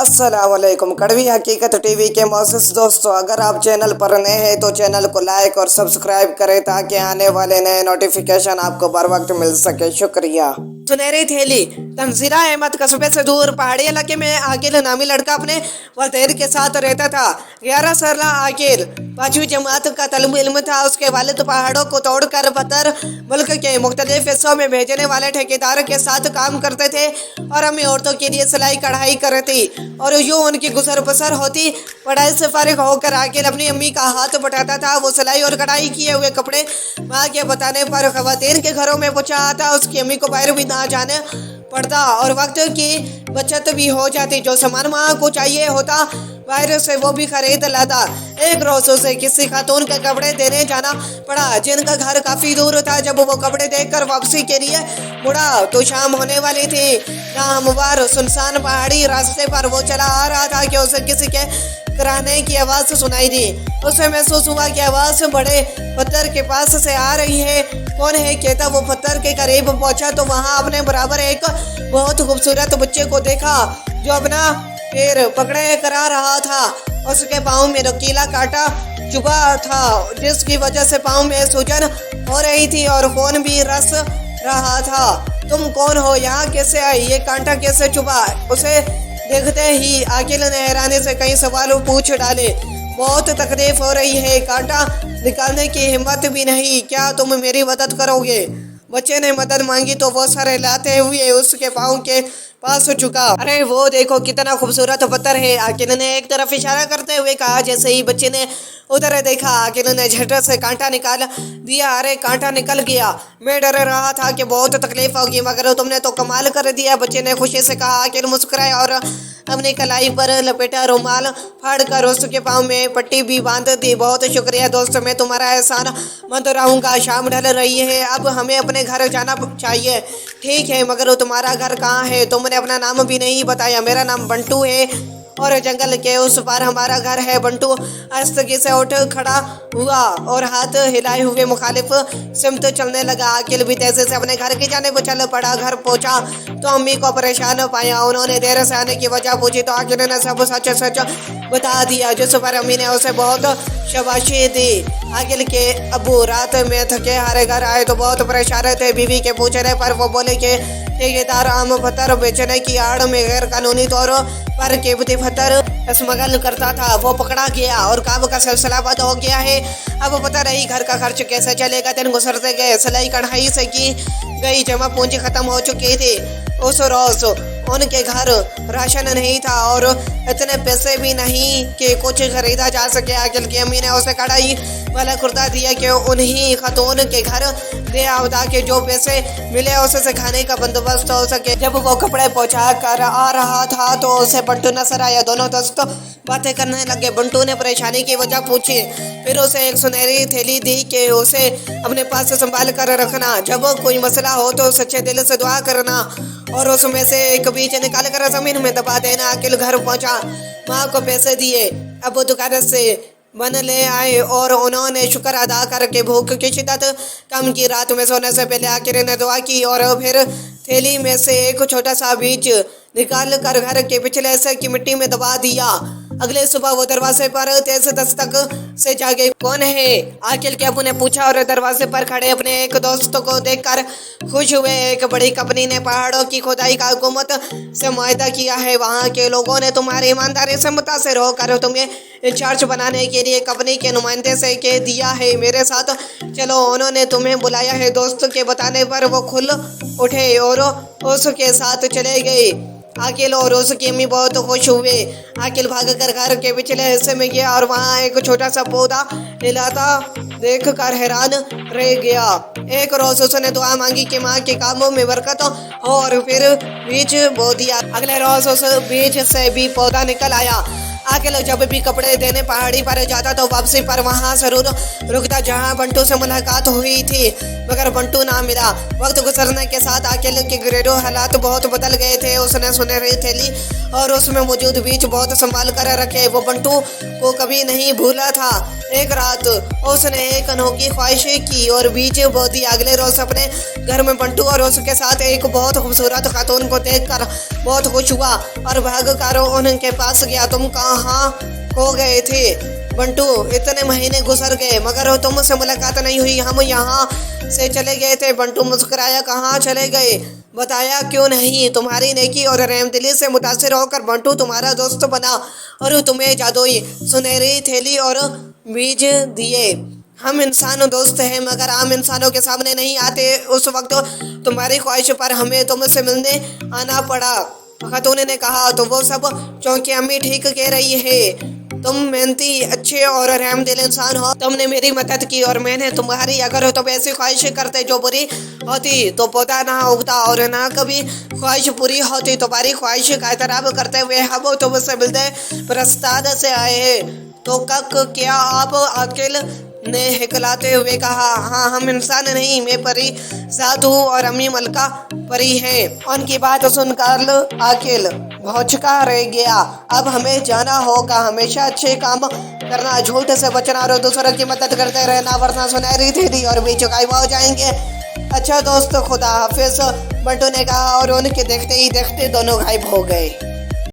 अस्सलामुअलैकुम। कड़वी हकीकत टीवी के मोअज़्ज़िज़ दोस्तों, अगर आप चैनल पर नए हैं तो चैनल को लाइक और सब्सक्राइब करें ताकि आने वाले नए नोटिफिकेशन आपको बर वक्त मिल सके। शुक्रिया। सुनहरी थैली। तंजीरा अहमद कस्बे से दूर पहाड़ी इलाके में आकिल नामी लड़का अपने वालिदैन के साथ रहता था। 11 साल आकिल 5वीं जमात का तल्ब इल्म था। उसके वालिद पहाड़ों को तोड़कर पत्थर मुल्क के मुख्तलिफ हिस्सों में भेजने वाले ठेकेदार के साथ काम करते थे और अम्मी औरतों के लिए सिलाई कढ़ाई करती और यूँ उनकी गुजर बसर होती। पढ़ाई से फारिग होकर आकिल अपनी अम्मी का हाथ बटाता था। वो सिलाई और कढ़ाई किए हुए कपड़े माँ के बताने पर खवातीन के घरों में पहुँचा आता। उसकी अम्मी को बाहर भी ना जाने पड़ता और वक्त की बचत भी हो जाती। जो सामान माँ को चाहिए होता बाहर से वो भी खरीद लाता। एक रोज उसे किसी खातून के कपड़े देने जाना पड़ा जिनका घर काफी दूर था। जब वो कपड़े देखकर वापसी के लिए मुड़ा तो शाम होने वाली थी। नामवार सुनसान पहाड़ी रास्ते पर वो चला आ रहा था कि उसे किसी के कराने की आवाज सुनाई दी। उसे महसूस हुआ कि आवाज बड़े पत्थर के पास से आ रही है। कौन है कहता वो पत्थर के करीब पहुंचा तो वहां अपने बराबर एक बहुत खूबसूरत बच्चे को देखा जो अपना पैर पकड़े करा रहा था। उसके पाँव में नुकीला कांटा चुभा था जिसकी वजह से पाँव में सूजन हो रही थी और खून भी रस रहा था। तुम कौन हो, यहाँ कैसे आई, ये कांटा कैसे चुभा? उसे देखते ही आकिल ने हैरानी से कई सवाल पूछ डाले। बहुत तकलीफ हो रही है, कांटा निकालने की हिम्मत भी नहीं, क्या तुम मेरी मदद करोगे? बच्चे ने मदद मांगी तो वो सर हिलाते हुए उसके पाँव के पास झुका। अरे वो देखो कितना खूबसूरत पत्थर है, आकिल ने एक तरफ इशारा करते हुए कहा। जैसे ही बच्चे ने उधर देखा आकिल ने झटक से कांटा निकाल दिया। अरे कांटा निकल गया, मैं डर रहा था कि बहुत तकलीफ होगी मगर तुमने तो कमाल कर दिया, बच्चे ने खुशी से कहा। आकिल मुस्कुराया और अपनी कलाई पर लपेटा रुमाल फाड़ कर उसके पाँव में पट्टी भी बांध दी। बहुत शुक्रिया दोस्त, मैं तुम्हारा एहसान मंद रहूँगा। शाम ढल रही है, अब हमें अपने घर जाना चाहिए। ठीक है मगर तुम्हारा घर कहाँ है? तुमने अपना नाम भी नहीं बताया। मेरा नाम बंटू है और जंगल के उस पार हमारा घर है। बंटू आस्तगी से उठ खड़ा हुआ और हाथ हिलाए हुए मुखालिफ सिमत चलने लगा। आकिल भी तेजी से अपने घर की जानिब चल पड़ा। घर पहुंचा तो अम्मी को परेशान पाया। उन्होंने देर से आने की वजह पूछी तो आकिल ने सब सच सच बता दिया जिस पर अम्मी ने उसे बहुत शाबाशी दी। आकिल के अबू रात में थके हारे घर आए तो बहुत परेशान थे। बीवी के पूछने पर वो बोले कि ठेकेदार आम पत्थर बेचने की आड़ में गैर कानूनी तौर पर कीमती पत्थर स्मगल करता था। वो पकड़ा गया और काम का सिलसिला बंद हो गया है। अब पता नहीं घर का खर्च कैसे चलेगा। दिन गुजरते गए, सिलाई कढ़ाई से की गई जमा पूंजी खत्म हो चुकी थी। उस रोज उनके घर राशन नहीं था और इतने पैसे भी नहीं कि कुछ खरीदा जा सके। आकिल की अम्मी ने उसे कढ़ाई वाला कुर्ता दिया कि उन्हीं खातून के घर दे आओ ताकि जो पैसे मिले उसे खाने का बंदोबस्त हो सके। जब वो कपड़े पहुंचा कर आ रहा था तो उसे बंटू नजर आया। दोनों दोस्त बातें करने लगे। बंटू ने परेशानी की वजह पूछी, फिर उसे एक सुनहरी थैली दी कि उसे अपने पास संभाल कर रखना। जब कोई मसला हो तो सच्चे दिल से दुआ करना और उसमें से एक बीज निकाल कर जमीन में दबा देना। आकिल घर पहुंचा, माँ को पैसे दिए, अब दुकान से बन ले आए और उन्होंने शुक्र अदा करके भूख की शिद्दत कम की। रात में सोने से पहले आकिल ने दुआ की और फिर थैली में से एक छोटा सा बीज निकाल कर घर के पिछले हिस्से की मिट्टी में दबा दिया। अगले सुबह वो दरवाजे पर तेज दस्तक से जागे। कौन है? आकिल के अबू ने पूछा और दरवाजे पर खड़े अपने एक दोस्त को देखकर खुश हुए। एक बड़ी कंपनी ने पहाड़ों की खुदाई का हुकूमत से मुआहदा किया है। वहाँ के लोगों ने तुम्हारी ईमानदारी से मुतासिर होकर तुम्हें इंचार्ज बनाने के लिए कंपनी के नुमाइंदे से कह दिया है मेरे साथ चलो। उन्होंने तुम्हें बुलाया है। दोस्त के बताने पर वो खुल उठे और उसके साथ चले गए। आकिल और उसकी अम्मी बहुत खुश हुए। आकिल भागकर घर के पिछले हिस्से में गया और वहाँ एक छोटा सा पौधा हिलाता देख कर हैरान रह गया। एक रोज उसने दुआ मांगी कि माँ के कामों में बरकत हो और फिर बीज बो दिया। अगले रोज उस बीज से भी पौधा निकल आया। आकिल जब भी कपड़े देने पहाड़ी पर जाता तो वापसी पर वहाँ जरूर रुकता जहाँ बंटू से मुलाकात हुई थी, मगर बंटू ना मिला। वक्त गुजरने के साथ आकिल के घरेलू हालात बहुत बदल गए थे। उसने सुनहरी थैली और उसमें मौजूद बीज बहुत संभाल कर रखे। वो बंटू को कभी नहीं भूला था। एक रात उसने एक अनोखी ख्वाहिश की और बीज बो दिया। अगले रोज अपने घर में बंटू और उसके साथ एक बहुत खूबसूरत खातून को देखकर बहुत खुश हुआ और भागकर उनके पास गया। तुम कहाँ खो गए थे बंटू? इतने महीने गुजर गए मगर तुमसे मुलाकात नहीं हुई। हम यहाँ से चले गए थे। बंटू मुस्कुराया। कहाँ चले गए? बताया क्यों नहीं? तुम्हारी नेकी और रहमदिली से मुतासिर होकर बंटू तुम्हारा दोस्त बना और तुम्हें जादुई सुनहरी थैली और बीज दिए। हम इंसान दोस्त हैं मगर आम इंसानों के सामने नहीं आते। उस वक्त तुम्हारी ख्वाहिश पर हमें तुमसे मिलने आना पड़ा। खातून ने कहा। तो वो सब चौंकी अम्मी ठीक कह रही है। तुम मेहनती, अच्छे और रहमदिल इंसान हो। तुमने मेरी मदद की और मैंने तुम्हारी। अगर तुम ऐसी ख्वाहिश करते जो बुरी होती तो पौधा ना उगता और ना कभी ख्वाहिश पूरी होती। तुम्हारी ख्वाहिश का एतराफ़ करते हुए हम तुमसे मिलते प्रस्ताद से आए हैं। तो क्या आप? आकिल ने हिकलाते हुए कहा। हाँ, हम इंसान नहीं, मैं परी जात हूँ और अम्मी मलका परी है। उनकी बात सुनकर आकिल भौचका रह गया। अब हमें जाना होगा। हमेशा अच्छे काम करना, झूठ से बचना और दूसरों की मदद करते रहना, वरना सुनहरी थैली और बीज गायब हो जाएंगे। अच्छा दोस्त, खुदा हाफिज, बंटू ने कहा और उनके देखते ही देखते दोनों गायब हो गए।